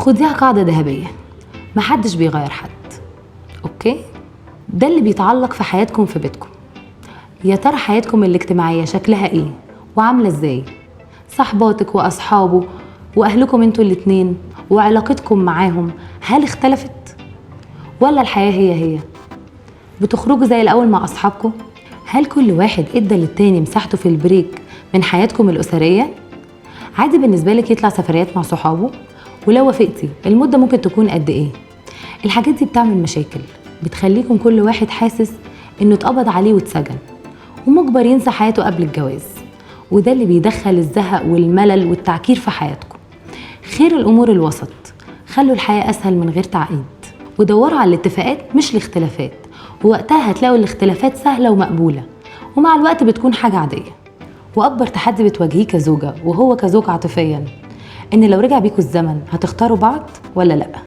خديها قاعدة ذهبية، محدش بيغير حد. اوكي؟ ده اللي بيتعلق في حياتكم في بيتكم. يا ترى حياتكم الاجتماعية شكلها ايه وعاملة ازاي؟ صحباتك واصحابه واهلكم انتوا الاتنين وعلاقتكم معاهم هل اختلفت؟ ولا الحياة هي؟ بتخرجوا زي الاول مع اصحابكم؟ هل كل واحد ادى للتاني مساحته في البريك من حياتكم الاسرية؟ عادي بالنسبة لك يطلع سفريات مع صحابه؟ ولو وافقتي المدة ممكن تكون قد ايه؟ الحاجات دي بتعمل مشاكل، بتخليكم كل واحد حاسس انه اتقبض عليه واتسجن ومجبر ينسى حياته قبل الجواز، وده اللي بيدخل الزهق والملل والتعكير في حياتكم. خير الامور الوسط، خلوا الحياة اسهل من غير تعقيد، ودوروا على الاتفاقات مش الاختلافات، ووقتها هتلاقوا الاختلافات سهلة ومقبولة، ومع الوقت بتكون حاجة عادية. واكبر تحدي بتواجهيه كزوجة وهو كزوج عاطفيا، ان لو رجع بيكوا الزمن هتختاروا بعض ولا لا؟